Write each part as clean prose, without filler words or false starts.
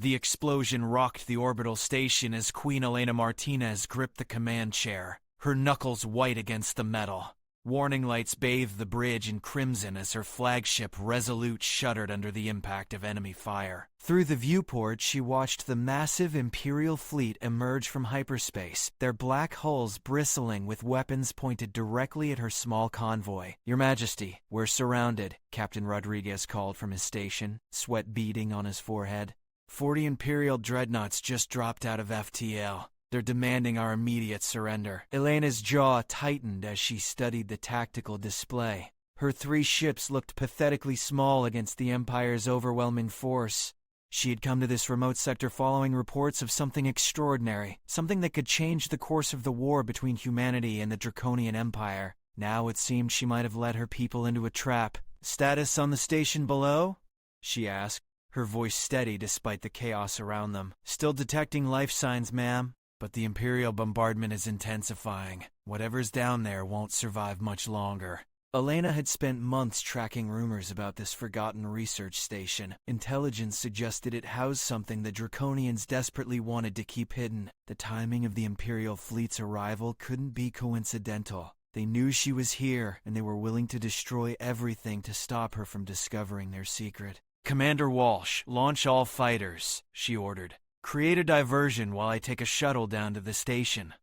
The explosion rocked the orbital station as Queen Elena Martinez gripped the command chair, her knuckles white against the metal. Warning lights bathed the bridge in crimson as her flagship Resolute shuddered under the impact of enemy fire. Through the viewport, she watched the massive Imperial fleet emerge from hyperspace, their black hulls bristling with weapons pointed directly at her small convoy. "Your Majesty, we're surrounded," Captain Rodriguez called from his station, sweat beading on his forehead. 40 Imperial dreadnoughts just dropped out of FTL. They're demanding our immediate surrender. Elena's jaw tightened as she studied the tactical display. Her 3 ships looked pathetically small against the Empire's overwhelming force. She had come to this remote sector following reports of something extraordinary, something that could change the course of the war between humanity and the Draconian Empire. Now it seemed she might have led her people into a trap. "Status on the station below?" she asked, her voice steady despite the chaos around them. "Still detecting life signs, ma'am. But the Imperial bombardment is intensifying. Whatever's down there won't survive much longer." Elena had spent months tracking rumors about this forgotten research station. Intelligence suggested it housed something the Draconians desperately wanted to keep hidden. The timing of the Imperial fleet's arrival couldn't be coincidental. They knew she was here, and they were willing to destroy everything to stop her from discovering their secret. "Commander Walsh, launch all fighters," she ordered. "Create a diversion while I take a shuttle down to the station."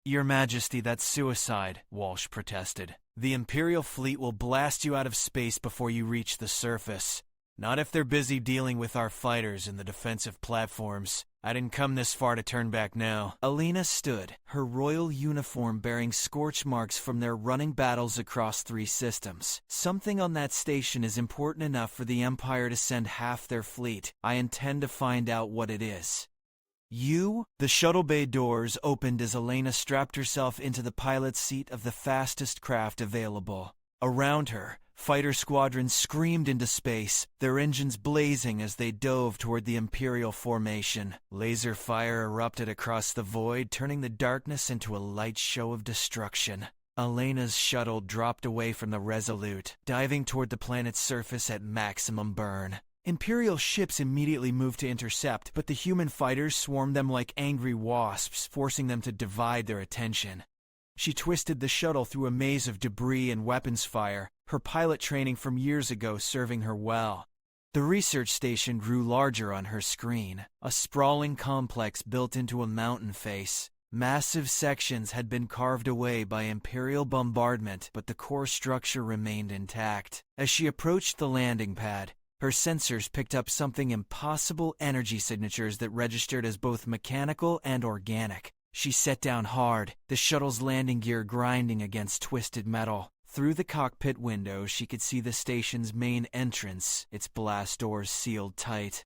"Your Majesty, that's suicide," Walsh protested. "The Imperial fleet will blast you out of space before you reach the surface. Not if they're busy dealing with our fighters and the defensive platforms. I didn't come this far to turn back now." Elena stood, her royal uniform bearing scorch marks from their running battles across 3 systems. "Something on that station is important enough for the Empire to send half their fleet. I intend to find out what it is." "You?" The shuttle bay doors opened as Elena strapped herself into the pilot's seat of the fastest craft available. Around her, fighter squadrons screamed into space, their engines blazing as they dove toward the Imperial formation. Laser fire erupted across the void, turning the darkness into a light show of destruction. Elena's shuttle dropped away from the Resolute, diving toward the planet's surface at maximum burn. Imperial ships immediately moved to intercept, but the human fighters swarmed them like angry wasps, forcing them to divide their attention. She twisted the shuttle through a maze of debris and weapons fire, her pilot training from years ago serving her well. The research station grew larger on her screen, a sprawling complex built into a mountain face. Massive sections had been carved away by Imperial bombardment, but the core structure remained intact. As she approached the landing pad, her sensors picked up something impossible: energy signatures that registered as both mechanical and organic. She set down hard, the shuttle's landing gear grinding against twisted metal. Through the cockpit window, she could see the station's main entrance, its blast doors sealed tight.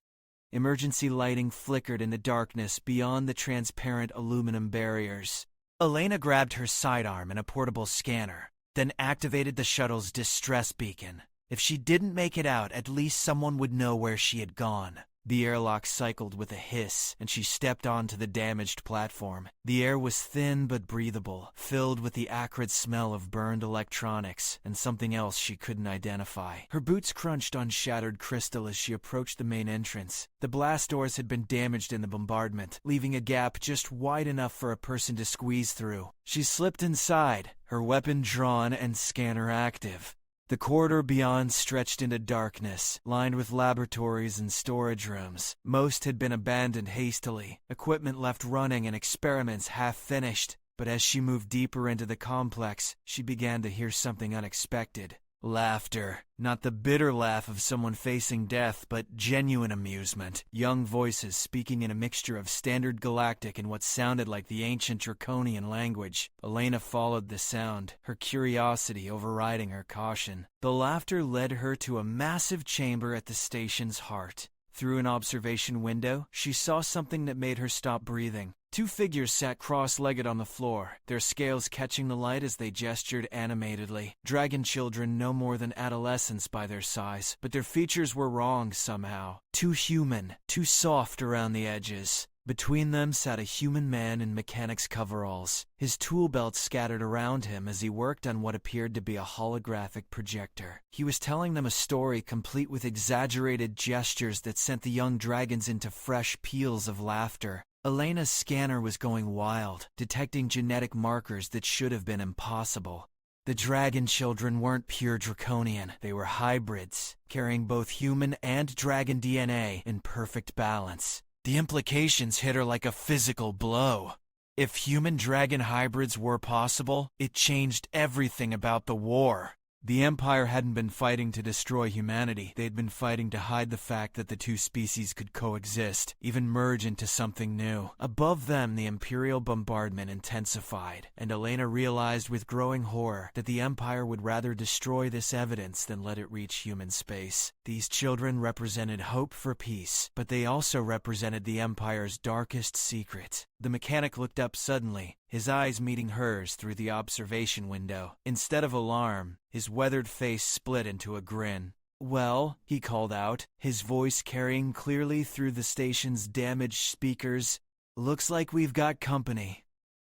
Emergency lighting flickered in the darkness beyond the transparent aluminum barriers. Elena grabbed her sidearm and a portable scanner, then activated the shuttle's distress beacon. If she didn't make it out, at least someone would know where she had gone. The airlock cycled with a hiss, and she stepped onto the damaged platform. The air was thin but breathable, filled with the acrid smell of burned electronics and something else she couldn't identify. Her boots crunched on shattered crystal as she approached the main entrance. The blast doors had been damaged in the bombardment, leaving a gap just wide enough for a person to squeeze through. She slipped inside, her weapon drawn and scanner active. The corridor beyond stretched into darkness, lined with laboratories and storage rooms. Most had been abandoned hastily, equipment left running and experiments half finished. But as she moved deeper into the complex, she began to hear something unexpected. Laughter. Not the bitter laugh of someone facing death, but genuine amusement. Young voices speaking in a mixture of standard Galactic and what sounded like the ancient Draconian language. Elena followed the sound, her curiosity overriding her caution. The laughter led her to a massive chamber at the station's heart. Through an observation window, she saw something that made her stop breathing. 2 figures sat cross-legged on the floor, their scales catching the light as they gestured animatedly. Dragon children no more than adolescents by their size, but their features were wrong somehow. Too human, too soft around the edges. Between them sat a human man in mechanic's coveralls, his tool belt scattered around him as he worked on what appeared to be a holographic projector. He was telling them a story complete with exaggerated gestures that sent the young dragons into fresh peals of laughter. Elena's scanner was going wild, detecting genetic markers that should have been impossible. The dragon children weren't pure draconian, they were hybrids, carrying both human and dragon DNA in perfect balance. The implications hit her like a physical blow. If human-dragon hybrids were possible, it changed everything about the war. The Empire hadn't been fighting to destroy humanity. They'd been fighting to hide the fact that the two species could coexist, even merge into something new. Above them, the Imperial bombardment intensified, and Elena realized with growing horror that the Empire would rather destroy this evidence than let it reach human space. These children represented hope for peace, but they also represented the Empire's darkest secret. The mechanic looked up suddenly, his eyes meeting hers through the observation window. Instead of alarm, his weathered face split into a grin. "Well," he called out, his voice carrying clearly through the station's damaged speakers, "looks like we've got company."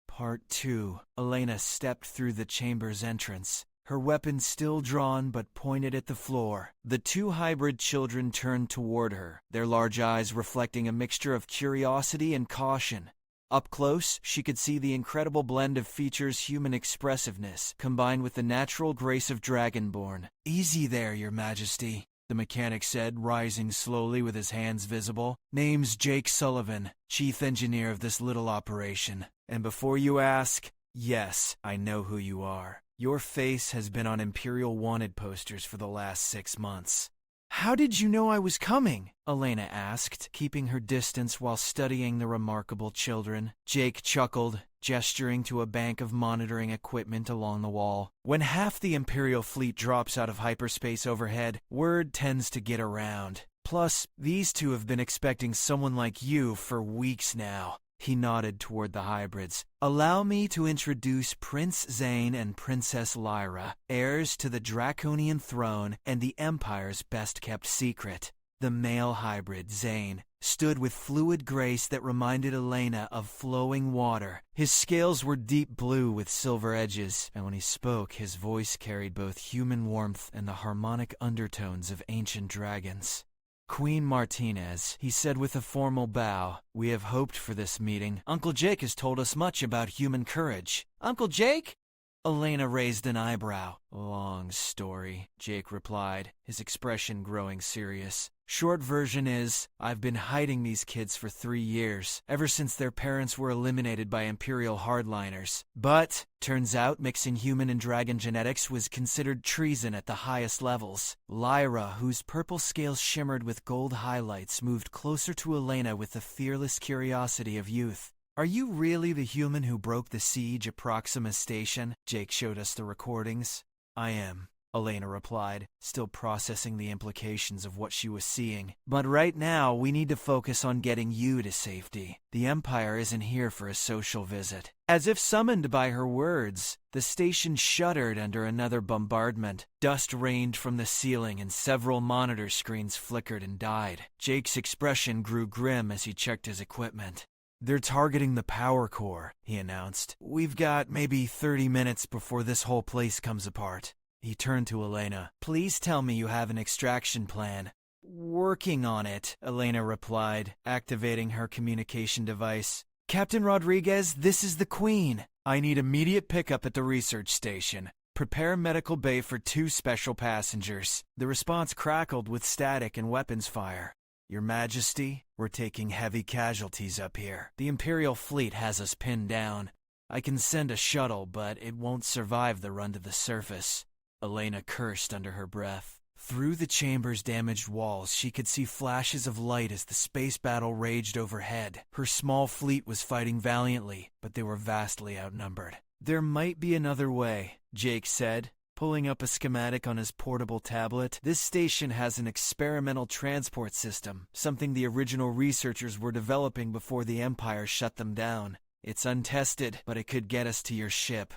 Part 2. Elena stepped through the chamber's entrance, her weapon still drawn but pointed at the floor. The two hybrid children turned toward her, their large eyes reflecting a mixture of curiosity and caution. Up close, she could see the incredible blend of features human expressiveness, combined with the natural grace of Dragonborn. "Easy there, Your Majesty," the mechanic said, rising slowly with his hands visible. "Name's Jake Sullivan, chief engineer of this little operation. And before you ask, yes, I know who you are. Your face has been on Imperial wanted posters for the last 6 months." "How did you know I was coming?" Elena asked, keeping her distance while studying the remarkable children. Jake chuckled, gesturing to a bank of monitoring equipment along the wall. "When half the Imperial fleet drops out of hyperspace overhead, word tends to get around. Plus, these two have been expecting someone like you for weeks now." He nodded toward the hybrids. "Allow me to introduce Prince Zane and Princess Lyra, heirs to the Draconian throne and the Empire's best-kept secret." The male hybrid, Zane, stood with fluid grace that reminded Elena of flowing water. His scales were deep blue with silver edges, and when he spoke, his voice carried both human warmth and the harmonic undertones of ancient dragons. "Queen Martinez," he said with a formal bow, "we have hoped for this meeting. Uncle Jake has told us much about human courage." "Uncle Jake?" Elena raised an eyebrow. "Long story," Jake replied, his expression growing serious. "Short version is, I've been hiding these kids for 3 years, ever since their parents were eliminated by Imperial hardliners. But, turns out mixing human and dragon genetics was considered treason at the highest levels." Lyra, whose purple scales shimmered with gold highlights, moved closer to Elena with the fearless curiosity of youth. "Are you really the human who broke the siege at Proxima Station?" Jake showed us the recordings. "I am," Elena replied, still processing the implications of what she was seeing. "But right now, we need to focus on getting you to safety. The Empire isn't here for a social visit." As if summoned by her words, the station shuddered under another bombardment. Dust rained from the ceiling and several monitor screens flickered and died. Jake's expression grew grim as he checked his equipment. "They're targeting the power core," he announced. "We've got maybe 30 minutes before this whole place comes apart." He turned to Elena. "Please tell me you have an extraction plan." "Working on it," Elena replied, activating her communication device. "Captain Rodriguez, this is the Queen. I need immediate pickup at the research station. Prepare medical bay for 2 special passengers." The response crackled with static and weapons fire. "Your Majesty, we're taking heavy casualties up here. The Imperial fleet has us pinned down. I can send a shuttle, but it won't survive the run to the surface." Elena cursed under her breath. Through the chamber's damaged walls, she could see flashes of light as the space battle raged overhead. Her small fleet was fighting valiantly, but they were vastly outnumbered. "There might be another way," Jake said, pulling up a schematic on his portable tablet. "This station has an experimental transport system, something the original researchers were developing before the Empire shut them down. It's untested, but it could get us to your ship."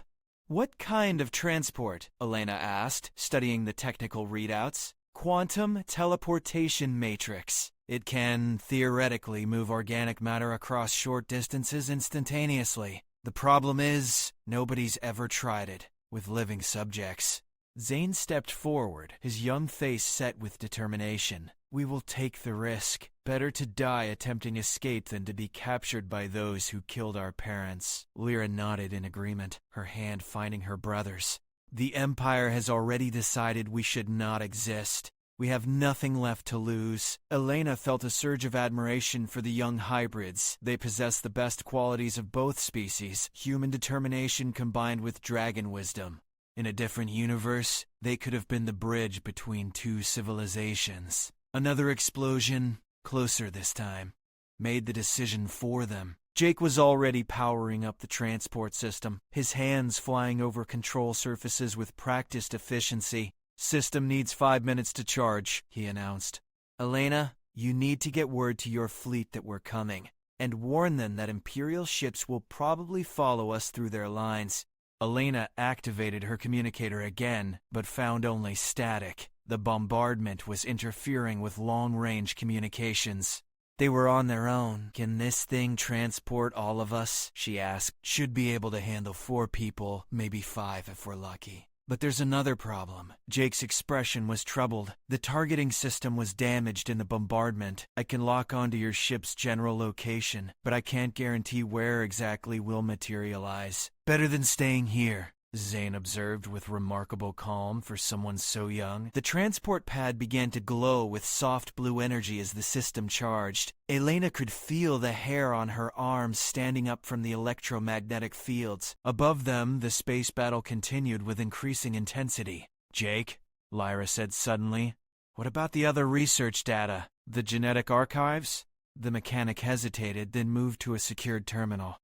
"What kind of transport?" Elena asked, studying the technical readouts. "Quantum teleportation matrix." It can, theoretically, move organic matter across short distances instantaneously. The problem is, nobody's ever tried it with living subjects. Zane stepped forward, his young face set with determination. We will take the risk. Better to die attempting escape than to be captured by those who killed our parents. Lyra nodded in agreement, her hand finding her brother's. The Empire has already decided we should not exist. We have nothing left to lose. Elena felt a surge of admiration for the young hybrids. They possess the best qualities of both species, human determination combined with dragon wisdom. In a different universe, they could have been the bridge between two civilizations. Another explosion, closer this time, made the decision for them. Jake was already powering up the transport system, his hands flying over control surfaces with practiced efficiency. System needs 5 minutes to charge, he announced. Elena, you need to get word to your fleet that we're coming, and warn them that Imperial ships will probably follow us through their lines. Elena activated her communicator again, but found only static. The bombardment was interfering with long-range communications. They were on their own. Can this thing transport all of us? She asked. Should be able to handle 4 people, maybe 5 if we're lucky. But there's another problem. Jake's expression was troubled. The targeting system was damaged in the bombardment. I can lock onto your ship's general location, but I can't guarantee where exactly we'll materialize. Better than staying here, Zane observed with remarkable calm for someone so young. The transport pad began to glow with soft blue energy as the system charged. Elena could feel the hair on her arms standing up from the electromagnetic fields. Above them, the space battle continued with increasing intensity. Jake, Lyra said suddenly, what about the other research data? The genetic archives? The mechanic hesitated, then moved to a secured terminal.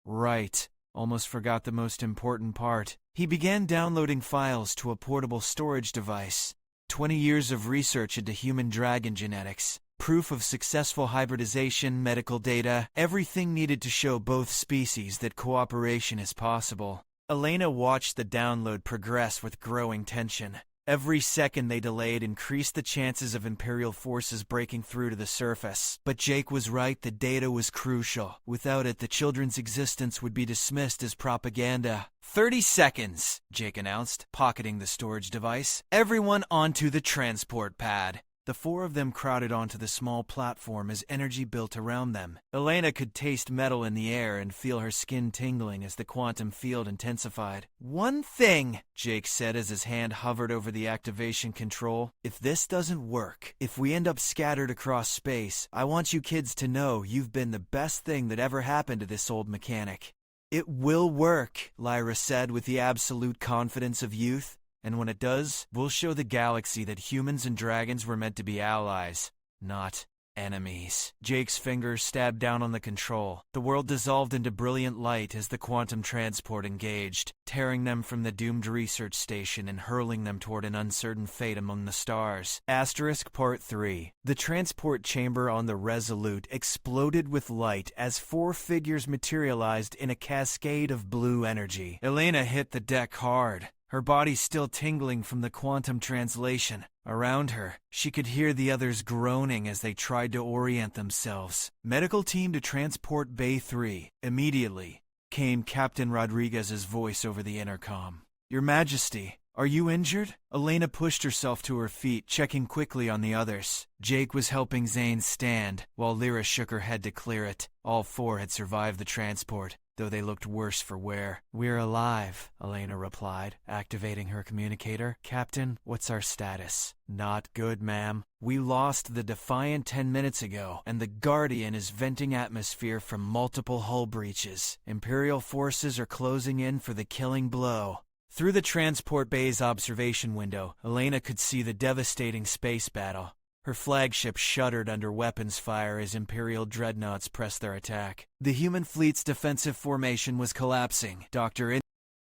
Right. Almost forgot the most important part. He began downloading files to a portable storage device. 20 years of research into human dragon genetics. Proof of successful hybridization, medical data, everything needed to show both species that cooperation is possible. Elena watched the download progress with growing tension. Every second they delayed increased the chances of Imperial forces breaking through to the surface. But Jake was right, the data was crucial. Without it, the children's existence would be dismissed as propaganda. 30 seconds, Jake announced, pocketing the storage device. Everyone onto the transport pad. The 4 of them crowded onto the small platform as energy built around them. Elena could taste metal in the air and feel her skin tingling as the quantum field intensified. One thing, Jake said as his hand hovered over the activation control. If this doesn't work, if we end up scattered across space, I want you kids to know you've been the best thing that ever happened to this old mechanic. It will work, Lyra said with the absolute confidence of youth. And when it does, we'll show the galaxy that humans and dragons were meant to be allies, not enemies. Jake's fingers stabbed down on the control. The world dissolved into brilliant light as the quantum transport engaged, tearing them from the doomed research station and hurling them toward an uncertain fate among the stars. Asterisk Part 3. The transport chamber on the Resolute exploded with light as 4 figures materialized in a cascade of blue energy. Elena hit the deck hard, her body still tingling from the quantum translation. Around her, she could hear the others groaning as they tried to orient themselves. Medical team to transport Bay 3. Immediately, came Captain Rodriguez's voice over the intercom. Your Majesty, are you injured? Elena pushed herself to her feet, checking quickly on the others. Jake was helping Zane stand, while Lyra shook her head to clear it. All 4 had survived the transport, though they looked worse for wear. We're alive, Elena replied, activating her communicator. Captain, what's our status? Not good, ma'am. We lost the Defiant 10 minutes ago, and the Guardian is venting atmosphere from multiple hull breaches. Imperial forces are closing in for the killing blow. Through the transport bay's observation window, Elena could see the devastating space battle. Her flagship shuddered under weapons fire as Imperial dreadnoughts pressed their attack. The human fleet's defensive formation was collapsing.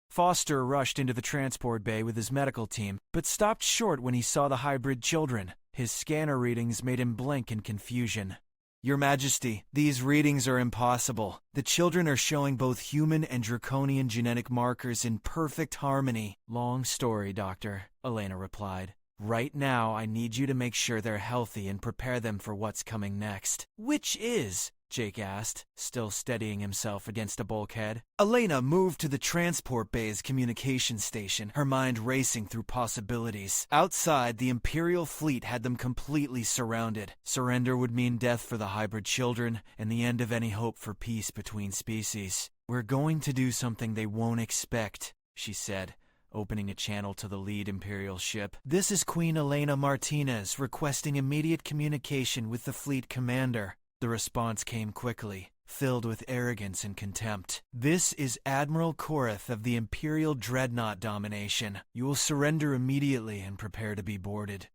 Foster rushed into the transport bay with his medical team, but stopped short when he saw the hybrid children. His scanner readings made him blink in confusion. Your Majesty, these readings are impossible. The children are showing both human and draconian genetic markers in perfect harmony. Long story, Doctor, Elena replied. Right now, I need you to make sure they're healthy and prepare them for what's coming next. Which is? Jake asked, still steadying himself against a bulkhead. Elena moved to the transport bay's communication station, her mind racing through possibilities. Outside, the Imperial fleet had them completely surrounded. Surrender would mean death for the hybrid children and the end of any hope for peace between species. We're going to do something they won't expect, she said, opening a channel to the lead Imperial ship. This is Queen Elena Martinez requesting immediate communication with the fleet commander. The response came quickly, filled with arrogance and contempt. This is Admiral Korath of the Imperial Dreadnought Domination. You will surrender immediately and prepare to be boarded.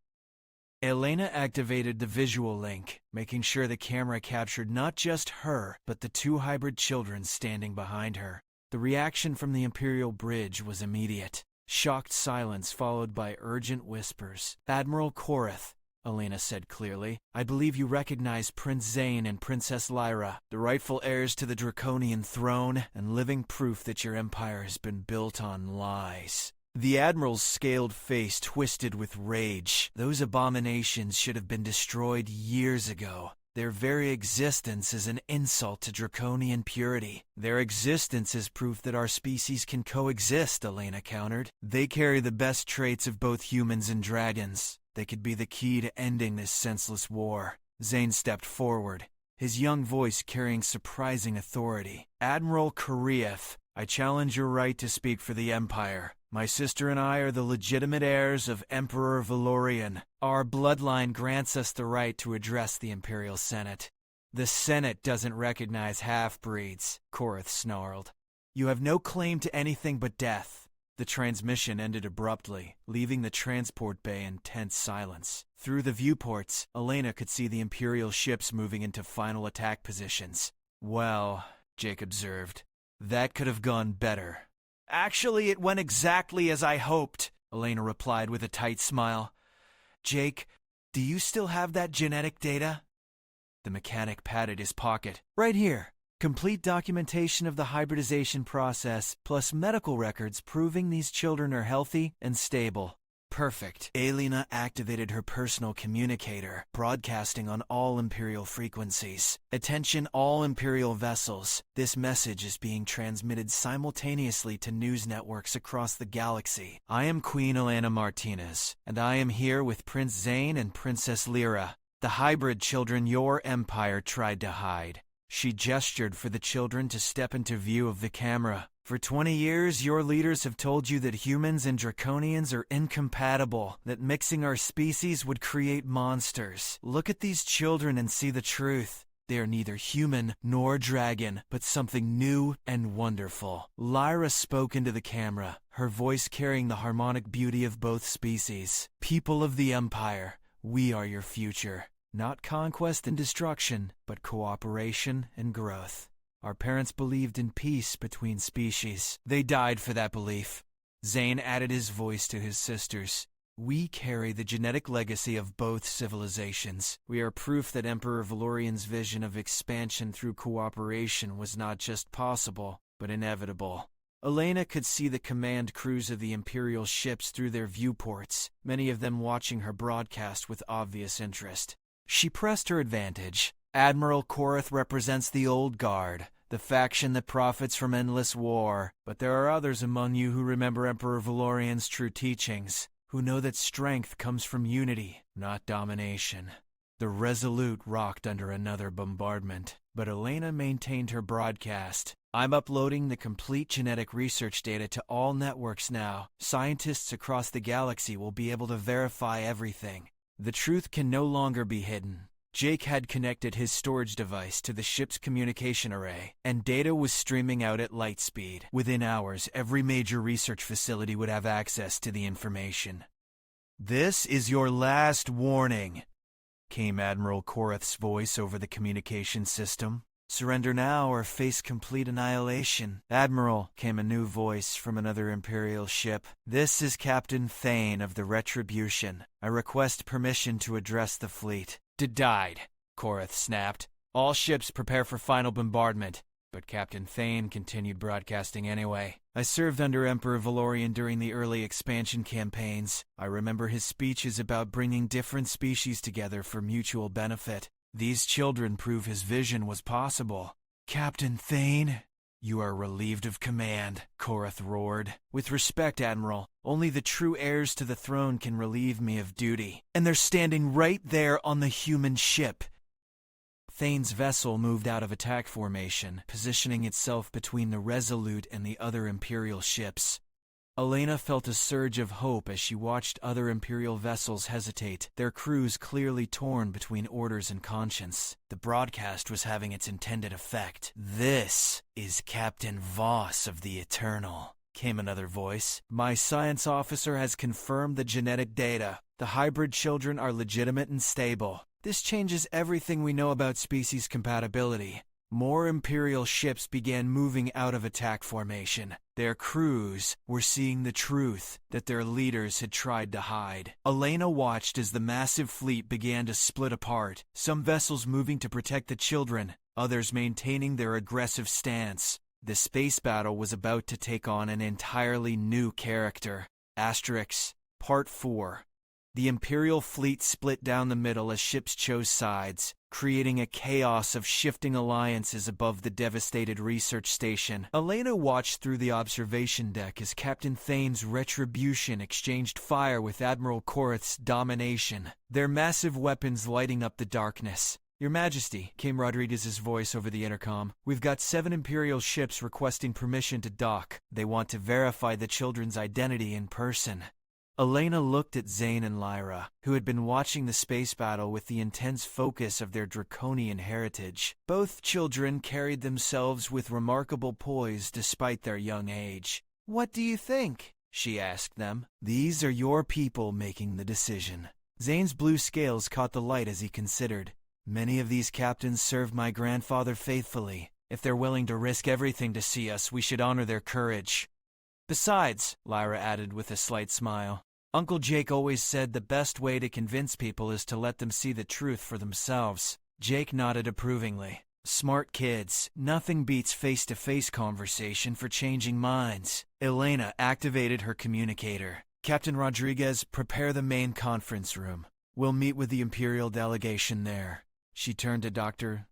Elena activated the visual link, making sure the camera captured not just her, but the two hybrid children standing behind her. The reaction from the Imperial bridge was immediate. Shocked silence followed by urgent whispers. Admiral Korath, Elena said clearly, I believe you recognize Prince Zane and Princess Lyra, the rightful heirs to the Draconian throne, and living proof that your empire has been built on lies. The Admiral's scaled face twisted with rage. Those abominations should have been destroyed years ago. Their very existence is an insult to Draconian purity. Their existence is proof that our species can coexist, Elena countered. They carry the best traits of both humans and dragons. They could be the key to ending this senseless war. Zane stepped forward, his young voice carrying surprising authority. Admiral Korath, I challenge your right to speak for the Empire. My sister and I are the legitimate heirs of Emperor Valorian. Our bloodline grants us the right to address the Imperial Senate. The Senate doesn't recognize half-breeds, Korath snarled. You have no claim to anything but death. The transmission ended abruptly, leaving the transport bay in tense silence. Through the viewports, Elena could see the Imperial ships moving into final attack positions. Well, Jake observed, that could have gone better. Actually, it went exactly as I hoped, Elena replied with a tight smile. Jake, do you still have that genetic data? The mechanic patted his pocket. Right here. Complete documentation of the hybridization process, plus medical records proving these children are healthy and stable. Perfect. Elena activated her personal communicator, broadcasting on all Imperial frequencies. Attention all Imperial vessels. This message is being transmitted simultaneously to news networks across the galaxy. I am Queen Elena Martinez, and I am here with Prince Zane and Princess Lyra, the hybrid children your empire tried to hide. She gestured for the children to step into view of the camera. For 20 years, your leaders have told you that humans and Draconians are incompatible, that mixing our species would create monsters. Look at these children and see the truth. They are neither human nor dragon, but something new and wonderful. Lyra spoke into the camera, her voice carrying the harmonic beauty of both species. People of the Empire, we are your future. Not conquest and destruction, but cooperation and growth. Our parents believed in peace between species. They died for that belief. Zane added his voice to his sisters. We carry the genetic legacy of both civilizations. We are proof that Emperor Valorian's vision of expansion through cooperation was not just possible, but inevitable. Elena could see the command crews of the Imperial ships through their viewports, many of them watching her broadcast with obvious interest. She pressed her advantage. Admiral Korath represents the old guard, the faction that profits from endless war. But there are others among you who remember Emperor Valorian's true teachings, who know that strength comes from unity, not domination. The Resolute rocked under another bombardment, but Elena maintained her broadcast. I'm uploading the complete genetic research data to all networks now. Scientists across the galaxy will be able to verify everything. The truth can no longer be hidden. Jake had connected his storage device to the ship's communication array, and data was streaming out at light speed. Within hours, every major research facility would have access to the information. This is your last warning, came Admiral Korath's voice over the communication system. Surrender now or face complete annihilation. Admiral, came a new voice from another Imperial ship. This is Captain Thane of the Retribution. I request permission to address the fleet. Died, Korath snapped. All ships prepare for final bombardment. But Captain Thane continued broadcasting anyway. I served under Emperor Valorian during the early expansion campaigns. I remember his speeches about bringing different species together for mutual benefit. These children prove his vision was possible. Captain Thane, you are relieved of command, Korath roared. With respect, Admiral, only the true heirs to the throne can relieve me of duty. And they're standing right there on the human ship. Thane's vessel moved out of attack formation, positioning itself between the Resolute and the other Imperial ships. Elena felt a surge of hope as she watched other Imperial vessels hesitate, their crews clearly torn between orders and conscience. The broadcast was having its intended effect. "This is Captain Voss of the Eternal," came another voice. "My science officer has confirmed the genetic data. The hybrid children are legitimate and stable. This changes everything we know about species compatibility." More Imperial ships began moving out of attack formation. Their crews were seeing the truth that their leaders had tried to hide. Elena watched as the massive fleet began to split apart, some vessels moving to protect the children, others maintaining their aggressive stance. The space battle was about to take on an entirely new character. Part 4. The Imperial fleet split down the middle as ships chose sides, creating a chaos of shifting alliances above the devastated research station. Elena watched through the observation deck as Captain Thane's Retribution exchanged fire with Admiral Korath's Domination, their massive weapons lighting up the darkness. "Your Majesty," came Rodriguez's voice over the intercom, "we've got 7 Imperial ships requesting permission to dock. They want to verify the children's identity in person." Elena looked at Zane and Lyra, who had been watching the space battle with the intense focus of their draconian heritage. Both children carried themselves with remarkable poise despite their young age. "What do you think?" she asked them. "These are your people making the decision." Zane's blue scales caught the light as he considered. "Many of these captains served my grandfather faithfully. If they're willing to risk everything to see us, we should honor their courage." "Besides," Lyra added with a slight smile, "Uncle Jake always said the best way to convince people is to let them see the truth for themselves." Jake nodded approvingly. "Smart kids. Nothing beats face-to-face conversation for changing minds." Elena activated her communicator. "Captain Rodriguez, prepare the main conference room. We'll meet with the Imperial delegation there." She turned to Dr.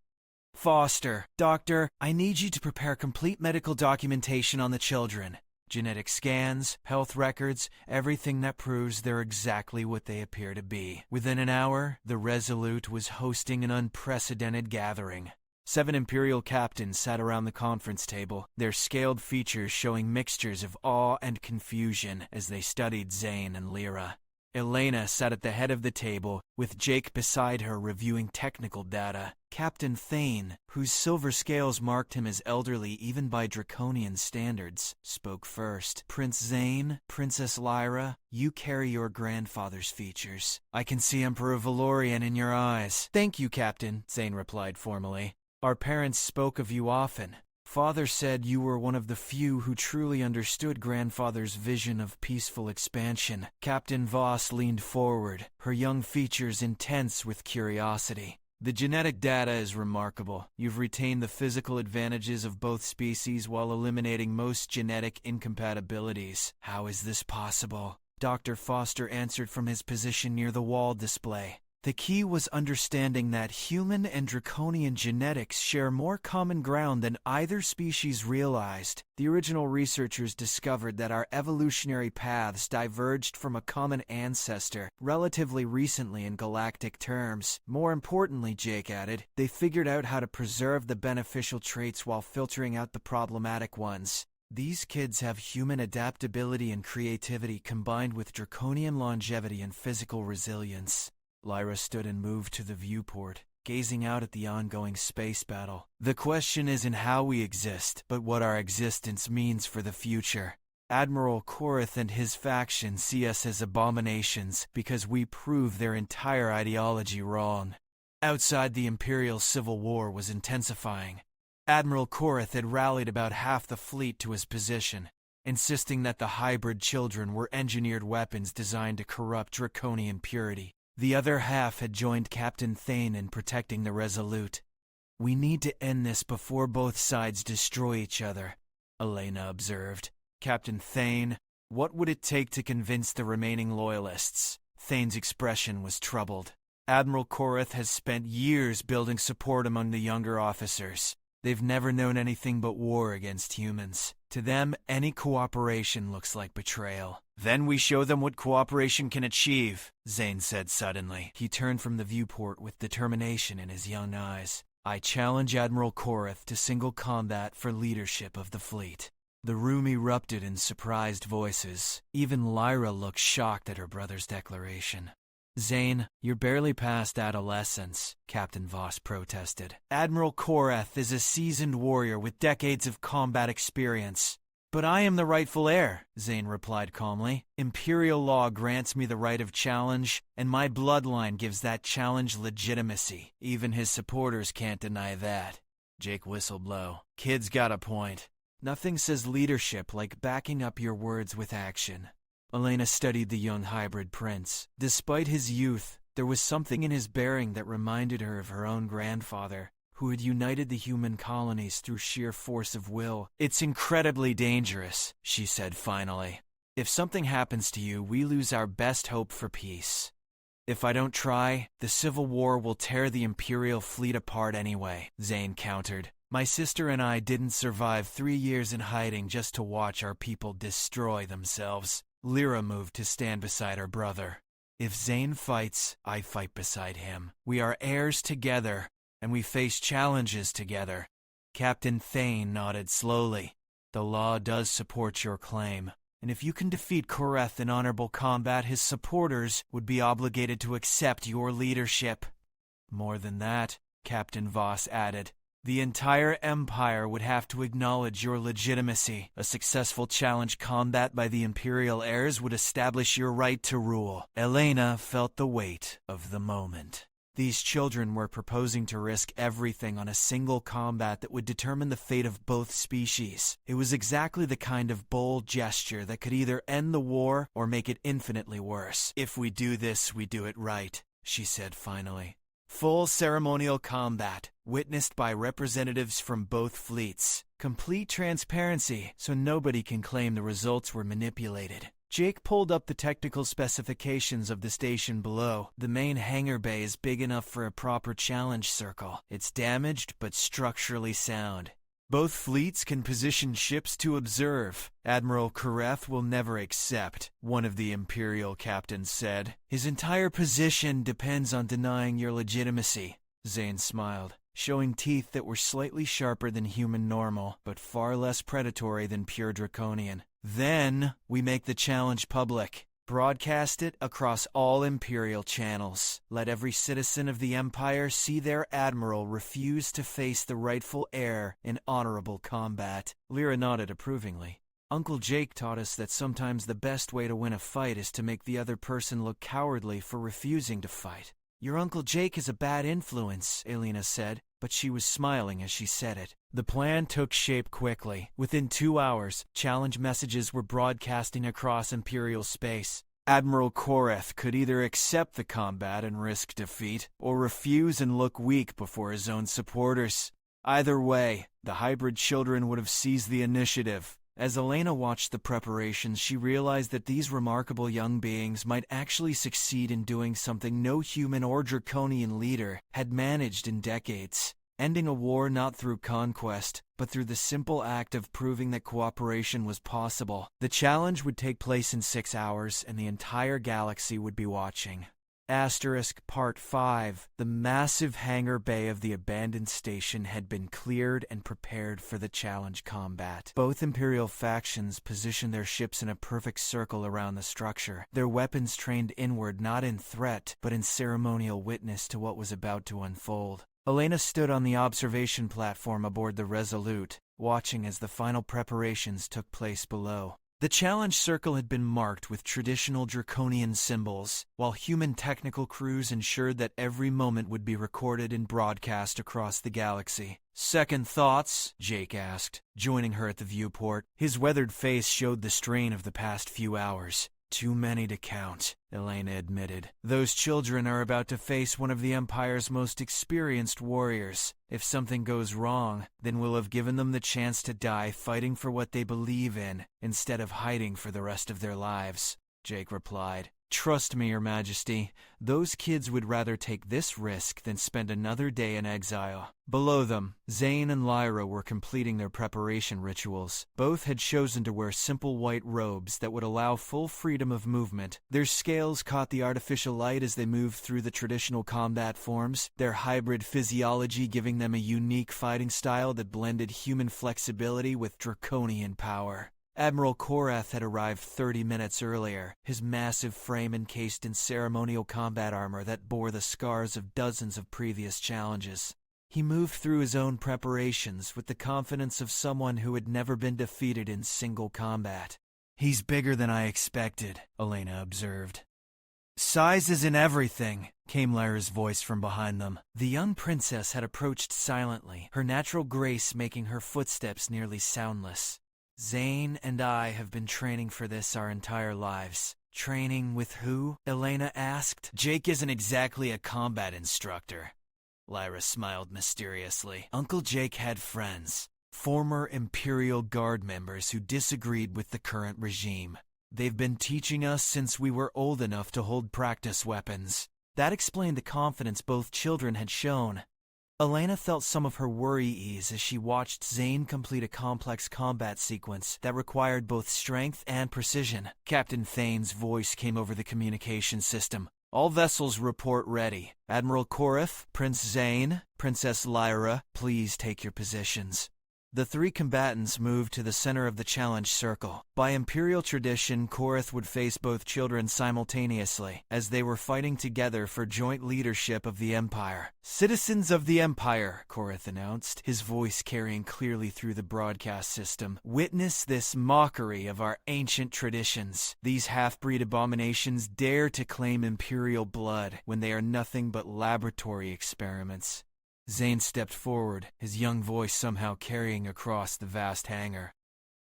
Foster. "Doctor, I need you to prepare complete medical documentation on the children. Genetic scans, health records, everything that proves they're exactly what they appear to be." Within an hour, the Resolute was hosting an unprecedented gathering. 7 Imperial captains sat around the conference table, their scaled features showing mixtures of awe and confusion as they studied Zane and Lyra. Elena sat at the head of the table, with Jake beside her reviewing technical data. Captain Thane, whose silver scales marked him as elderly even by draconian standards, spoke first. "Prince Zane, Princess Lyra, you carry your grandfather's features. I can see Emperor Valorian in your eyes." "Thank you, Captain," Zane replied formally. "Our parents spoke of you often. Father said you were one of the few who truly understood Grandfather's vision of peaceful expansion." Captain Voss leaned forward, her young features intense with curiosity. "The genetic data is remarkable. You've retained the physical advantages of both species while eliminating most genetic incompatibilities. How is this possible?" Dr. Foster answered from his position near the wall display. "The key was understanding that human and draconian genetics share more common ground than either species realized. The original researchers discovered that our evolutionary paths diverged from a common ancestor relatively recently in galactic terms. More importantly," Jake added, "they figured out how to preserve the beneficial traits while filtering out the problematic ones. These kids have human adaptability and creativity combined with draconian longevity and physical resilience." Lyra stood and moved to the viewport, gazing out at the ongoing space battle. "The question isn't how we exist, but what our existence means for the future. Admiral Korath and his faction see us as abominations because we prove their entire ideology wrong." Outside, the Imperial Civil War was intensifying. Admiral Korath had rallied about half the fleet to his position, insisting that the hybrid children were engineered weapons designed to corrupt draconian purity. The other half had joined Captain Thane in protecting the Resolute. We need to end this before both sides destroy each other, Elena observed. Captain Thane, what would it take to convince the remaining loyalists? Thane's expression was troubled. Admiral Korath has spent years building support among the younger officers. They've never known anything but war against humans. To them, any cooperation looks like betrayal. Then we show them what cooperation can achieve, Zane said suddenly. He turned from the viewport with determination in his young eyes. I challenge Admiral Korath to single combat for leadership of the fleet. The room erupted in surprised voices. Even Lyra looked shocked at her brother's declaration. Zane, you're barely past adolescence, Captain Voss protested. Admiral Korath is a seasoned warrior with decades of combat experience. But I am the rightful heir, Zane replied calmly. Imperial law grants me the right of challenge, and my bloodline gives that challenge legitimacy. Even his supporters can't deny that. Jake whistled low. Kid's got a point. Nothing says leadership like backing up your words with action. Elena studied the young hybrid prince. Despite his youth, there was something in his bearing that reminded her of her own grandfather, who had united the human colonies through sheer force of will. It's incredibly dangerous, she said finally. If something happens to you, we lose our best hope for peace. If I don't try, the Civil War will tear the Imperial fleet apart anyway, Zane countered. My sister and I didn't survive 3 years in hiding just to watch our people destroy themselves. Lyra moved to stand beside her brother. If Zane fights, I fight beside him. We are heirs together, and we face challenges together. Captain Thane nodded slowly. The law does support your claim, and if you can defeat Korath in honorable combat, his supporters would be obligated to accept your leadership. More than that, Captain Voss added, the entire Empire would have to acknowledge your legitimacy. A successful challenge combat by the Imperial heirs would establish your right to rule. Elena felt the weight of the moment. These children were proposing to risk everything on a single combat that would determine the fate of both species. It was exactly the kind of bold gesture that could either end the war or make it infinitely worse. If we do this, we do it right, she said finally. Full ceremonial combat, witnessed by representatives from both fleets. Complete transparency, so nobody can claim the results were manipulated. Jake pulled up the technical specifications of the station below. The main hangar bay is big enough for a proper challenge circle. It's damaged but structurally sound. Both fleets can position ships to observe. Admiral Korath will never accept, one of the Imperial captains said. His entire position depends on denying your legitimacy. Zane smiled, showing teeth that were slightly sharper than human normal, but far less predatory than pure draconian. Then we make the challenge public. Broadcast it across all Imperial channels. Let every citizen of the Empire see their admiral refuse to face the rightful heir in honorable combat. Lyra nodded approvingly. Uncle Jake taught us that sometimes the best way to win a fight is to make the other person look cowardly for refusing to fight. Your Uncle Jake is a bad influence, Elena said, but she was smiling as she said it. The plan took shape quickly. Within 2 hours, challenge messages were broadcasting across Imperial space. Admiral Korath could either accept the combat and risk defeat, or refuse and look weak before his own supporters. Either way, the hybrid children would have seized the initiative. As Elena watched the preparations, she realized that these remarkable young beings might actually succeed in doing something no human or draconian leader had managed in decades. Ending a war not through conquest, but through the simple act of proving that cooperation was possible. The challenge would take place in 6 hours, and the entire galaxy would be watching. Part 5. The massive hangar bay of the abandoned station had been cleared and prepared for the challenge combat. Both Imperial factions positioned their ships in a perfect circle around the structure, their weapons trained inward not in threat, but in ceremonial witness to what was about to unfold. Elena stood on the observation platform aboard the Resolute, watching as the final preparations took place below. The challenge circle had been marked with traditional draconian symbols, while human technical crews ensured that every moment would be recorded and broadcast across the galaxy. Second thoughts? Jake asked, joining her at the viewport. His weathered face showed the strain of the past few hours. Too many to count, Elena admitted. Those children are about to face one of the Empire's most experienced warriors. If something goes wrong, then we'll have given them the chance to die fighting for what they believe in, instead of hiding for the rest of their lives, Jake replied. Trust me, Your Majesty, those kids would rather take this risk than spend another day in exile. Below them, Zane and Lyra were completing their preparation rituals. Both had chosen to wear simple white robes that would allow full freedom of movement. Their scales caught the artificial light as they moved through the traditional combat forms, their hybrid physiology giving them a unique fighting style that blended human flexibility with draconian power. Admiral Korath had arrived 30 minutes earlier, his massive frame encased in ceremonial combat armor that bore the scars of dozens of previous challenges. He moved through his own preparations with the confidence of someone who had never been defeated in single combat. He's bigger than I expected, Elena observed. Size isn't everything, came Lyra's voice from behind them. The young princess had approached silently, her natural grace making her footsteps nearly soundless. Zane and I have been training for this our entire lives. Training with who? Elena asked. Jake isn't exactly a combat instructor. Lyra smiled mysteriously. Uncle Jake had friends, former Imperial Guard members who disagreed with the current regime. They've been teaching us since we were old enough to hold practice weapons. That explained the confidence both children had shown. Elena felt some of her worry ease as she watched Zane complete a complex combat sequence that required both strength and precision. Captain Thane's voice came over the communication system. All vessels report ready. Admiral Korath, Prince Zane, Princess Lyra, please take your positions. The three combatants moved to the center of the challenge circle. By Imperial tradition, Korath would face both children simultaneously, as they were fighting together for joint leadership of the Empire. Citizens of the Empire, Korath announced, his voice carrying clearly through the broadcast system. Witness this mockery of our ancient traditions. These half-breed abominations dare to claim Imperial blood when they are nothing but laboratory experiments. Zane stepped forward, his young voice somehow carrying across the vast hangar.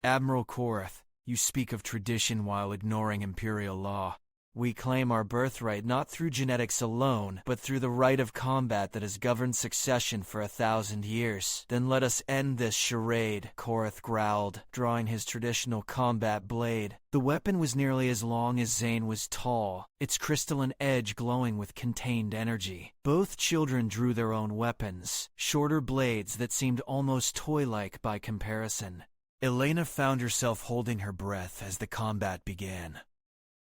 Admiral Korath, you speak of tradition while ignoring Imperial law. We claim our birthright not through genetics alone, but through the right of combat that has governed succession for 1,000 years. Then let us end this charade, Korath growled, drawing his traditional combat blade. The weapon was nearly as long as Zane was tall, its crystalline edge glowing with contained energy. Both children drew their own weapons, shorter blades that seemed almost toy-like by comparison. Elena found herself holding her breath as the combat began.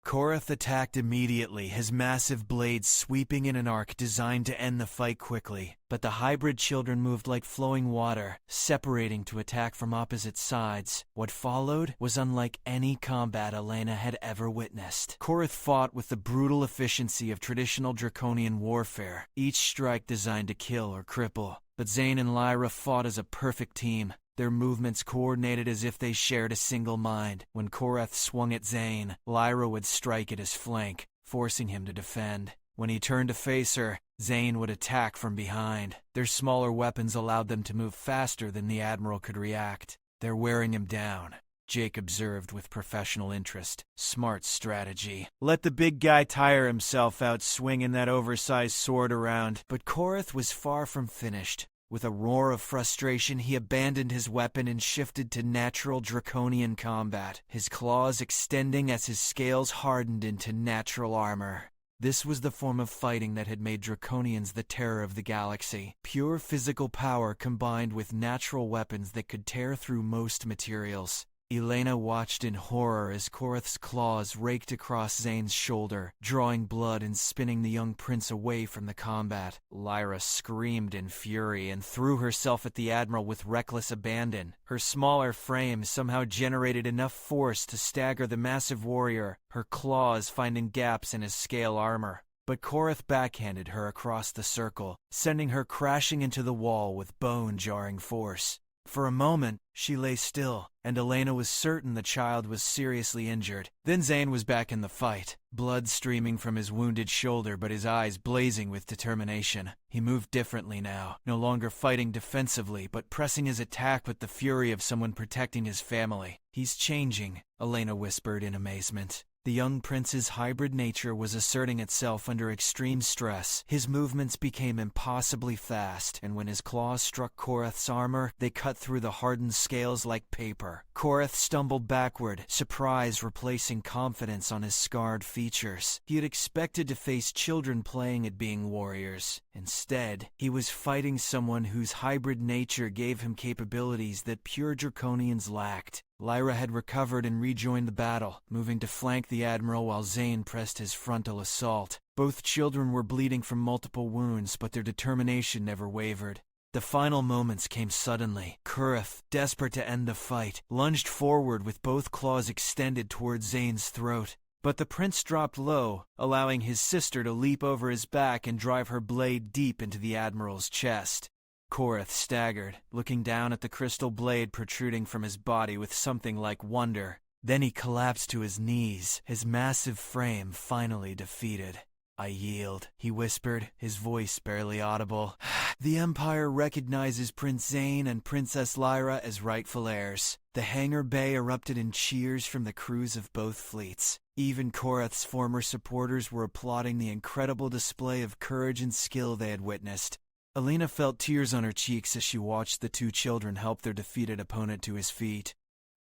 Korath attacked immediately, his massive blade sweeping in an arc designed to end the fight quickly. But the hybrid children moved like flowing water, separating to attack from opposite sides. What followed was unlike any combat Elena had ever witnessed. Korath fought with the brutal efficiency of traditional draconian warfare, each strike designed to kill or cripple. But Zane and Lyra fought as a perfect team, their movements coordinated as if they shared a single mind. When Korath swung at Zane, Lyra would strike at his flank, forcing him to defend. When he turned to face her, Zane would attack from behind. Their smaller weapons allowed them to move faster than the Admiral could react. They're wearing him down, Jake observed with professional interest. Smart strategy. Let the big guy tire himself out swinging that oversized sword around. But Korath was far from finished. With a roar of frustration, he abandoned his weapon and shifted to natural draconian combat, his claws extending as his scales hardened into natural armor. This was the form of fighting that had made draconians the terror of the galaxy. Pure physical power combined with natural weapons that could tear through most materials. Elena watched in horror as Korath's claws raked across Zane's shoulder, drawing blood and spinning the young prince away from the combat. Lyra screamed in fury and threw herself at the Admiral with reckless abandon. Her smaller frame somehow generated enough force to stagger the massive warrior, her claws finding gaps in his scale armor. But Korath backhanded her across the circle, sending her crashing into the wall with bone-jarring force. For a moment, she lay still, and Elena was certain the child was seriously injured. Then Zane was back in the fight, blood streaming from his wounded shoulder but his eyes blazing with determination. He moved differently now, no longer fighting defensively but pressing his attack with the fury of someone protecting his family. He's changing, Elena whispered in amazement. The young prince's hybrid nature was asserting itself under extreme stress. His movements became impossibly fast, and when his claws struck Korath's armor, they cut through the hardened scales like paper. Korath stumbled backward, surprise replacing confidence on his scarred features. He had expected to face children playing at being warriors. Instead, he was fighting someone whose hybrid nature gave him capabilities that pure Draconians lacked. Lyra had recovered and rejoined the battle, moving to flank the Admiral while Zane pressed his frontal assault. Both children were bleeding from multiple wounds, but their determination never wavered. The final moments came suddenly. Korath, desperate to end the fight, lunged forward with both claws extended toward Zane's throat. But the prince dropped low, allowing his sister to leap over his back and drive her blade deep into the Admiral's chest. Korath staggered, looking down at the crystal blade protruding from his body with something like wonder. Then he collapsed to his knees, his massive frame finally defeated. "I yield," he whispered, his voice barely audible. "The Empire recognizes Prince Zane and Princess Lyra as rightful heirs." The hangar bay erupted in cheers from the crews of both fleets. Even Korath's former supporters were applauding the incredible display of courage and skill they had witnessed. Elena felt tears on her cheeks as she watched the two children help their defeated opponent to his feet.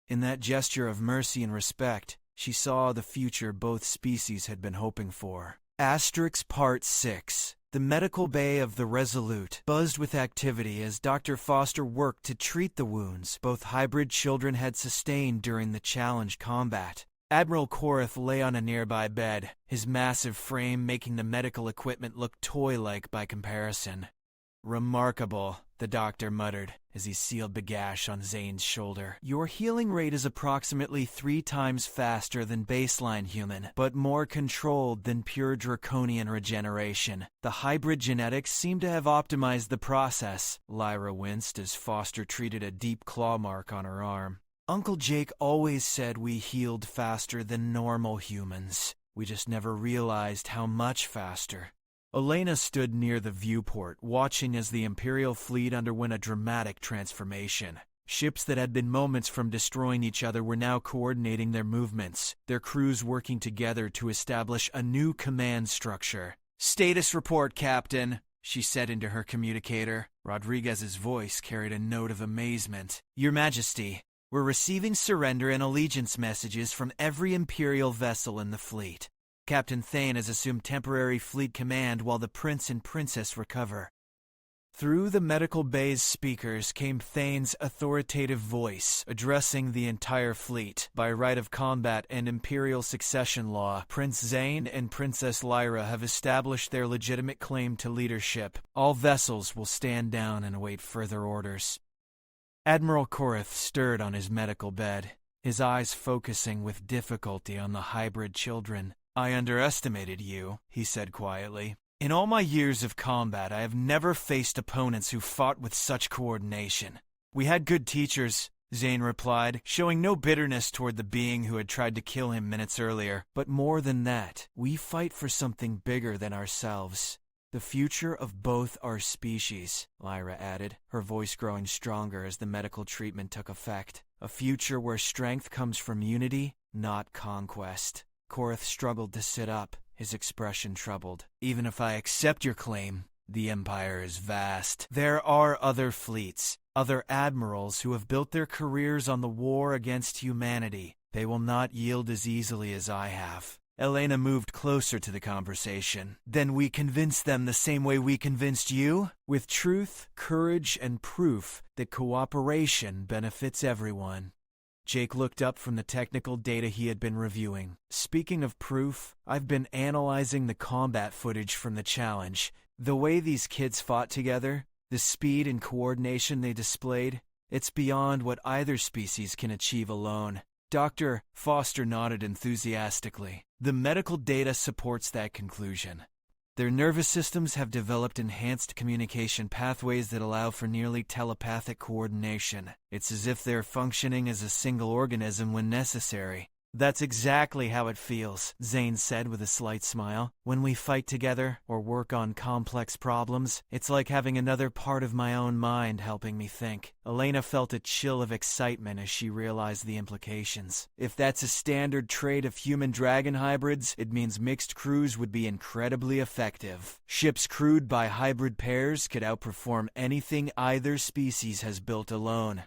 In that gesture of mercy and respect, she saw the future both species had been hoping for. Part 6. The medical bay of the Resolute buzzed with activity as Dr. Foster worked to treat the wounds both hybrid children had sustained during the challenge combat. Admiral Korath lay on a nearby bed, his massive frame making the medical equipment look toy-like by comparison. "Remarkable," the doctor muttered as he sealed the gash on Zane's shoulder. "Your healing rate is approximately 3 times faster than baseline human, but more controlled than pure draconian regeneration. The hybrid genetics seem to have optimized the process." Lyra winced as Foster treated a deep claw mark on her arm. "Uncle Jake always said we healed faster than normal humans. We just never realized how much faster." Elena stood near the viewport, watching as the Imperial fleet underwent a dramatic transformation. Ships that had been moments from destroying each other were now coordinating their movements, their crews working together to establish a new command structure. "Status report, Captain," she said into her communicator. Rodriguez's voice carried a note of amazement. "Your Majesty, we're receiving surrender and allegiance messages from every Imperial vessel in the fleet. Captain Thane has assumed temporary fleet command while the Prince and Princess recover." Through the medical bay's speakers came Thane's authoritative voice, addressing the entire fleet. "By right of combat and Imperial succession law, Prince Zane and Princess Lyra have established their legitimate claim to leadership. All vessels will stand down and await further orders." Admiral Korath stirred on his medical bed, his eyes focusing with difficulty on the hybrid children. "I underestimated you," he said quietly. "In all my years of combat, I have never faced opponents who fought with such coordination." "We had good teachers," Zane replied, showing no bitterness toward the being who had tried to kill him minutes earlier. "But more than that, we fight for something bigger than ourselves. The future of both our species," Lyra added, her voice growing stronger as the medical treatment took effect. "A future where strength comes from unity, not conquest." Korath struggled to sit up, his expression troubled. "Even if I accept your claim, the Empire is vast. There are other fleets, other admirals who have built their careers on the war against humanity. They will not yield as easily as I have." Elena moved closer to the conversation. "Then we convince them the same way we convinced you? With truth, courage, and proof that cooperation benefits everyone." Jake looked up from the technical data he had been reviewing. "Speaking of proof, I've been analyzing the combat footage from the challenge. The way these kids fought together, the speed and coordination they displayed, it's beyond what either species can achieve alone." Dr. Foster nodded enthusiastically. "The medical data supports that conclusion. Their nervous systems have developed enhanced communication pathways that allow for nearly telepathic coordination. It's as if they're functioning as a single organism when necessary. That's exactly how it feels, Zane said with a slight smile. When we fight together or work on complex problems, it's like having another part of my own mind helping me think. Elena felt a chill of excitement as she realized the implications. If that's a standard trait of human-dragon hybrids, it means mixed crews would be incredibly effective. Ships crewed by hybrid pairs could outperform anything either species has built alone.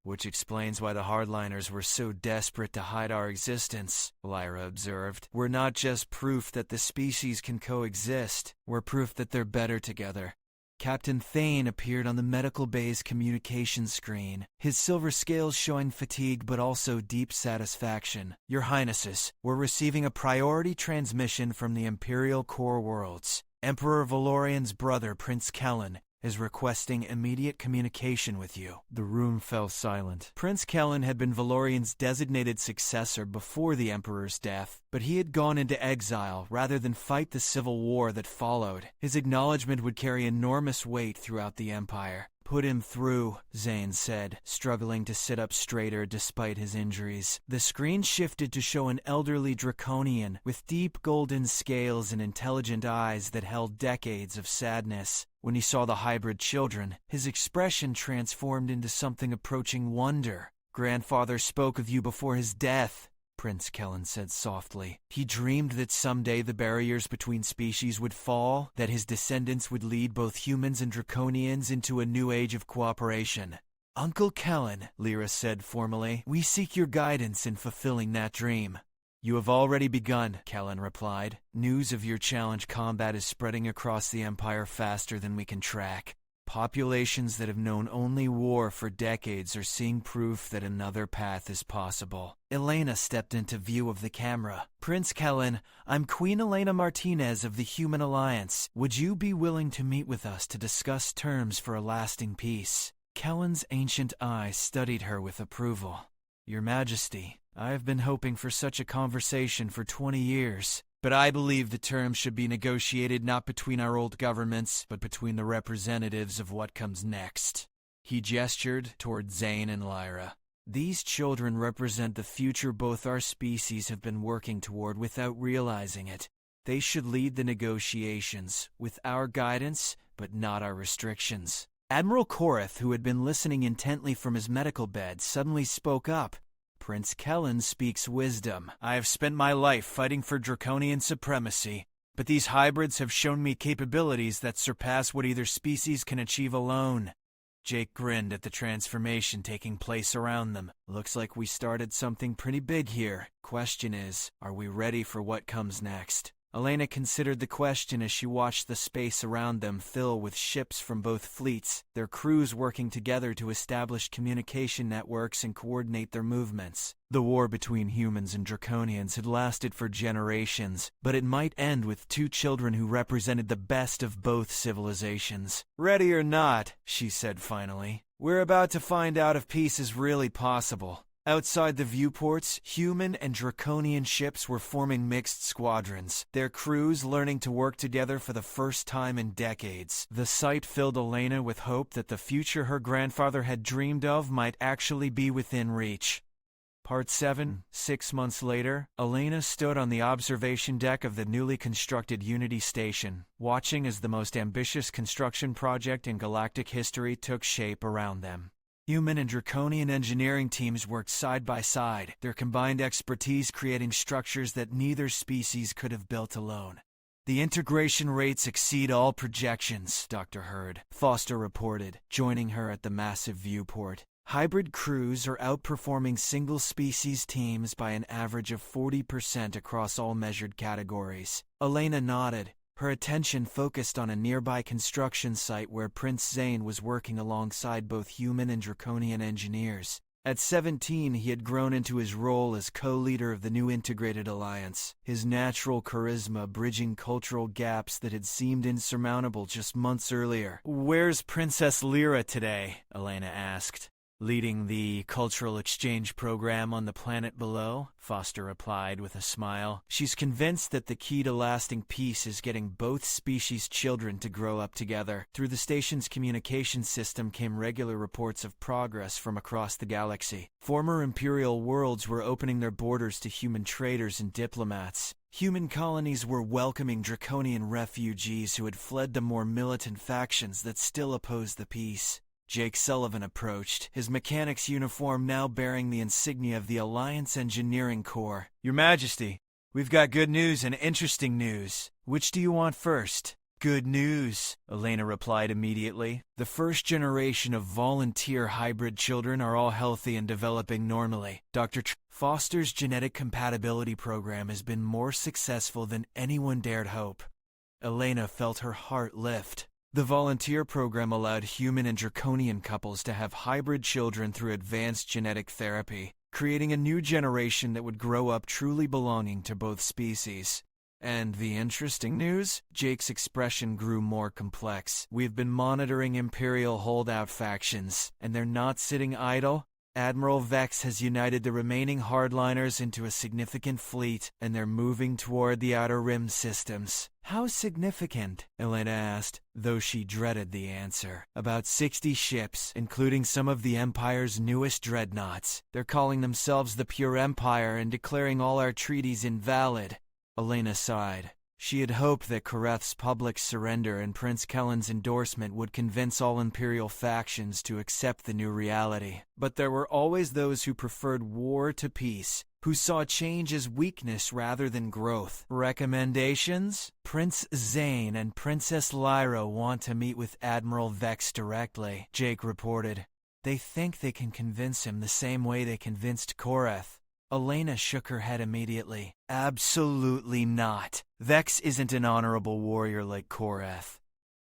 Which explains why the hardliners were so desperate to hide our existence, Lyra observed. We're not just proof that the species can coexist, we're proof that they're better together. Captain Thane appeared on the medical bay's communication screen, his silver scales showing fatigue but also deep satisfaction. Your Highnesses, we're receiving a priority transmission from the Imperial Core Worlds. Emperor Valorian's brother, Prince Kellen, is requesting immediate communication with you. The room fell silent. Prince Kellen had been Valorian's designated successor before the Emperor's death, but he had gone into exile rather than fight the civil war that followed. His acknowledgement would carry enormous weight throughout the Empire. Put him through, Zane said, struggling to sit up straighter despite his injuries. The screen shifted to show an elderly draconian with deep golden scales and intelligent eyes that held decades of sadness. When he saw the hybrid children, his expression transformed into something approaching wonder. Grandfather spoke of you before his death, Prince Kellen said softly. He dreamed that someday the barriers between species would fall, that his descendants would lead both humans and draconians into a new age of cooperation. Uncle Kellen, Lyra said formally, we seek your guidance in fulfilling that dream. You have already begun, Kellen replied. News of your challenge combat is spreading across the Empire faster than we can track. Populations that have known only war for decades are seeing proof that another path is possible. Elena stepped into view of the camera. Prince Kellen, I'm Queen Elena Martinez of the Human Alliance. Would you be willing to meet with us to discuss terms for a lasting peace? Kellen's ancient eyes studied her with approval. Your Majesty, I have been hoping for such a conversation for 20 years. But I believe the terms should be negotiated not between our old governments, but between the representatives of what comes next. He gestured toward Zane and Lyra. These children represent the future both our species have been working toward without realizing it. They should lead the negotiations, with our guidance, but not our restrictions. Admiral Korath, who had been listening intently from his medical bed, suddenly spoke up. Prince Kellen speaks wisdom. I have spent my life fighting for draconian supremacy, but these hybrids have shown me capabilities that surpass what either species can achieve alone. Jake grinned at the transformation taking place around them. Looks like we started something pretty big here. Question is, are we ready for what comes next? Elena considered the question as she watched the space around them fill with ships from both fleets, their crews working together to establish communication networks and coordinate their movements. The war between humans and draconians had lasted for generations, but it might end with two children who represented the best of both civilizations. Ready or not, she said finally, we're about to find out if peace is really possible. Outside the viewports, human and draconian ships were forming mixed squadrons, their crews learning to work together for the first time in decades. The sight filled Elena with hope that the future her grandfather had dreamed of might actually be within reach. Part 7. 6 months later, Elena stood on the observation deck of the newly constructed Unity Station, watching as the most ambitious construction project in galactic history took shape around them. Human and draconian engineering teams worked side by side, their combined expertise creating structures that neither species could have built alone. The integration rates exceed all projections, Dr. Hurd, Foster reported, joining her at the massive viewport. Hybrid crews are outperforming single-species teams by an average of 40% across all measured categories. Elena nodded, her attention focused on a nearby construction site where Prince Zane was working alongside both human and draconian engineers. At 17, he had grown into his role as co-leader of the new integrated alliance, his natural charisma bridging cultural gaps that had seemed insurmountable just months earlier. "Where's Princess Lyra today?" Elena asked. Leading the cultural exchange program on the planet below, Foster replied with a smile. She's convinced that the key to lasting peace is getting both species' children to grow up together. Through the station's communication system came regular reports of progress from across the galaxy. Former Imperial worlds were opening their borders to human traders and diplomats. Human colonies were welcoming draconian refugees who had fled the more militant factions that still opposed the peace. Jake Sullivan approached, his mechanic's uniform now bearing the insignia of the Alliance Engineering Corps. Your Majesty, we've got good news and interesting news. Which do you want first? Good news, Elena replied immediately. The first generation of volunteer hybrid children are all healthy and developing normally. Dr. Foster's genetic compatibility program has been more successful than anyone dared hope. Elena felt her heart lift. The volunteer program allowed human and draconian couples to have hybrid children through advanced genetic therapy, creating a new generation that would grow up truly belonging to both species. And the interesting news? Jake's expression grew more complex. We've been monitoring Imperial holdout factions, and they're not sitting idle. Admiral Vex has united the remaining hardliners into a significant fleet, and they're moving toward the Outer Rim systems. How significant? Elena asked, though she dreaded the answer. About 60 ships, including some of the Empire's newest dreadnoughts. They're calling themselves the Pure Empire and declaring all our treaties invalid. Elena sighed. She had hoped that Kareth's public surrender and Prince Kellen's endorsement would convince all Imperial factions to accept the new reality. But there were always those who preferred war to peace, who saw change as weakness rather than growth. Recommendations? Prince Zane and Princess Lyra want to meet with Admiral Vex directly, Jake reported. They think they can convince him the same way they convinced Kareth. Elena shook her head immediately. Absolutely not. Vex isn't an honorable warrior like Kareth.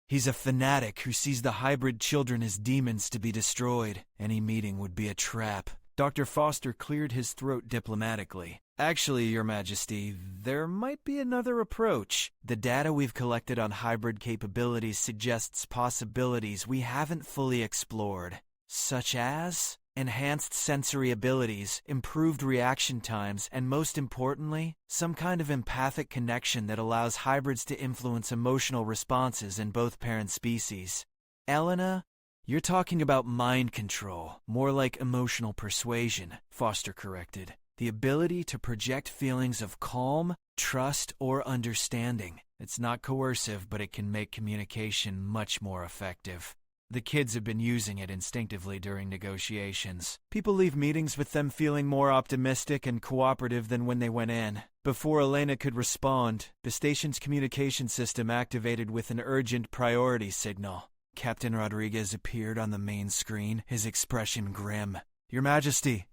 He's a fanatic who sees the hybrid children as demons to be destroyed. Any meeting would be a trap. Dr. Foster cleared his throat diplomatically. Actually, Your Majesty, there might be another approach. The data we've collected on hybrid capabilities suggests possibilities we haven't fully explored. Such as enhanced sensory abilities, improved reaction times, and most importantly, some kind of empathic connection that allows hybrids to influence emotional responses in both parent species. Elena, you're talking about mind control, more like emotional persuasion, Foster corrected. The ability to project feelings of calm, trust, or understanding. It's not coercive, but it can make communication much more effective. The kids have been using it instinctively during negotiations. People leave meetings with them feeling more optimistic and cooperative than when they went in. Before Elena could respond, the station's communication system activated with an urgent priority signal. Captain Rodriguez appeared on the main screen, his expression grim. Your Majesty,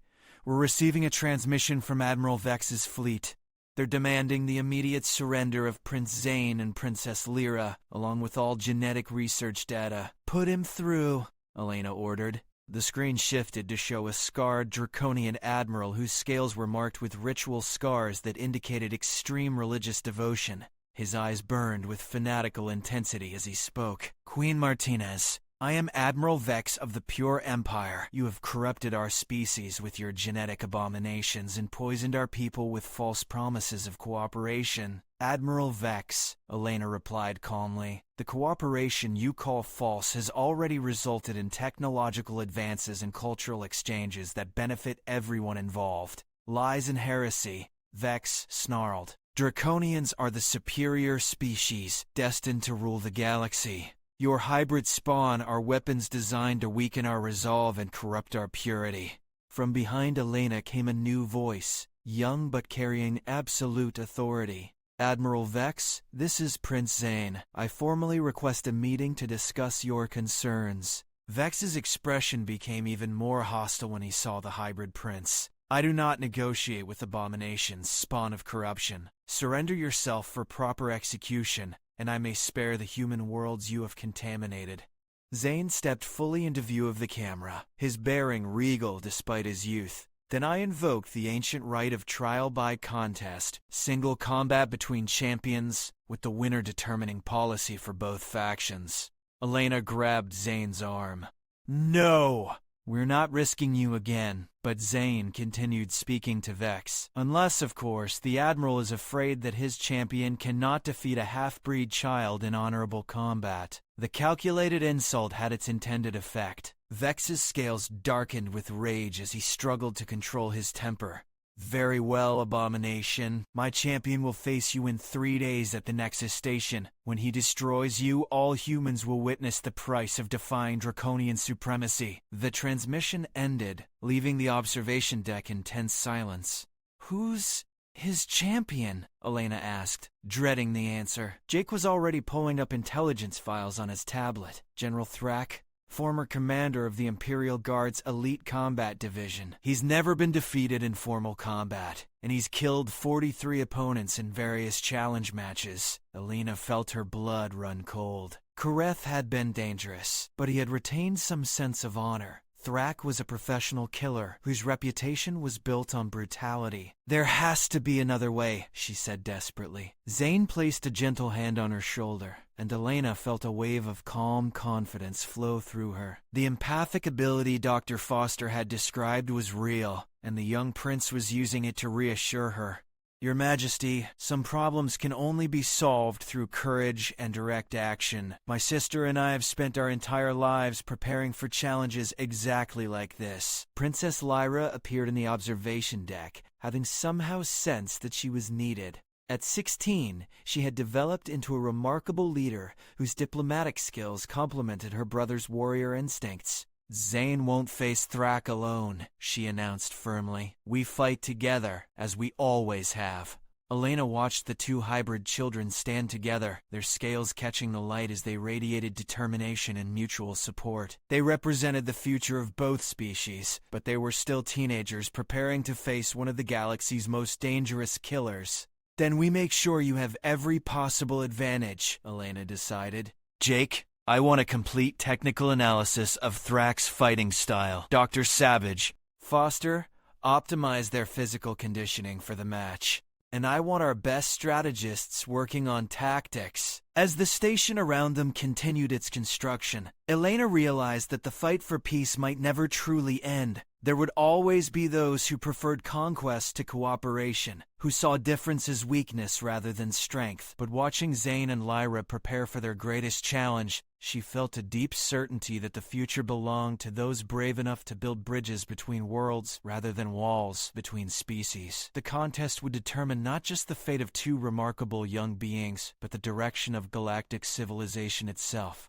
we're receiving a transmission from Admiral Vex's fleet. They're demanding the immediate surrender of Prince Zane and Princess Lyra, along with all genetic research data. Put him through, Elena ordered. The screen shifted to show a scarred draconian admiral whose scales were marked with ritual scars that indicated extreme religious devotion. His eyes burned with fanatical intensity as he spoke. Queen Martinez, I am Admiral Vex of the Pure Empire. You have corrupted our species with your genetic abominations and poisoned our people with false promises of cooperation. Admiral Vex, Elena replied calmly, the cooperation you call false has already resulted in technological advances and cultural exchanges that benefit everyone involved. Lies and heresy, Vex snarled. Draconians are the superior species, destined to rule the galaxy. Your hybrid spawn are weapons designed to weaken our resolve and corrupt our purity. From behind Elena came a new voice, young but carrying absolute authority. Admiral Vex, this is Prince Zane. I formally request a meeting to discuss your concerns. Vex's expression became even more hostile when he saw the hybrid prince. I do not negotiate with abominations, spawn of corruption. Surrender yourself for proper execution, and I may spare the human worlds you have contaminated. Zane stepped fully into view of the camera, his bearing regal despite his youth. Then I invoked the ancient right of trial by contest, single combat between champions, with the winner determining policy for both factions. Elena grabbed Zane's arm. No! "We're not risking you again." But Zane continued speaking to Vex. "Unless, of course, the Admiral is afraid that his champion cannot defeat a half-breed child in honorable combat." The calculated insult had its intended effect. Vex's scales darkened with rage as he struggled to control his temper. "Very well, Abomination. My champion will face you in 3 days at the Nexus Station. When he destroys you, all humans will witness the price of defying draconian supremacy." The transmission ended, leaving the observation deck in tense silence. "Who's his champion?" Elena asked, dreading the answer. Jake was already pulling up intelligence files on his tablet. "General Thrak, former commander of the Imperial Guard's Elite Combat Division. He's never been defeated in formal combat, and he's killed 43 opponents in various challenge matches." Elena felt her blood run cold. Kareth had been dangerous, but he had retained some sense of honor. Thrak was a professional killer whose reputation was built on brutality. "There has to be another way," she said desperately. Zane placed a gentle hand on her shoulder, and Elena felt a wave of calm confidence flow through her. The empathic ability Dr. Foster had described was real, and the young prince was using it to reassure her. "Your Majesty, some problems can only be solved through courage and direct action. My sister and I have spent our entire lives preparing for challenges exactly like this." Princess Lyra appeared in the observation deck, having somehow sensed that she was needed. At 16, she had developed into a remarkable leader whose diplomatic skills complemented her brother's warrior instincts. "Zane won't face Thrak alone," she announced firmly. "We fight together, as we always have." Elena watched the two hybrid children stand together, their scales catching the light as they radiated determination and mutual support. They represented the future of both species, but they were still teenagers preparing to face one of the galaxy's most dangerous killers. "Then we make sure you have every possible advantage," Elena decided. "Jake, I want a complete technical analysis of Thrak's fighting style." Dr. Savage, "Foster, optimize their physical conditioning for the match. And I want our best strategists working on tactics." As the station around them continued its construction, Elena realized that the fight for peace might never truly end. There would always be those who preferred conquest to cooperation, who saw difference as weakness rather than strength. But watching Zane and Lyra prepare for their greatest challenge, she felt a deep certainty that the future belonged to those brave enough to build bridges between worlds rather than walls between species. The contest would determine not just the fate of two remarkable young beings, but the direction of galactic civilization itself.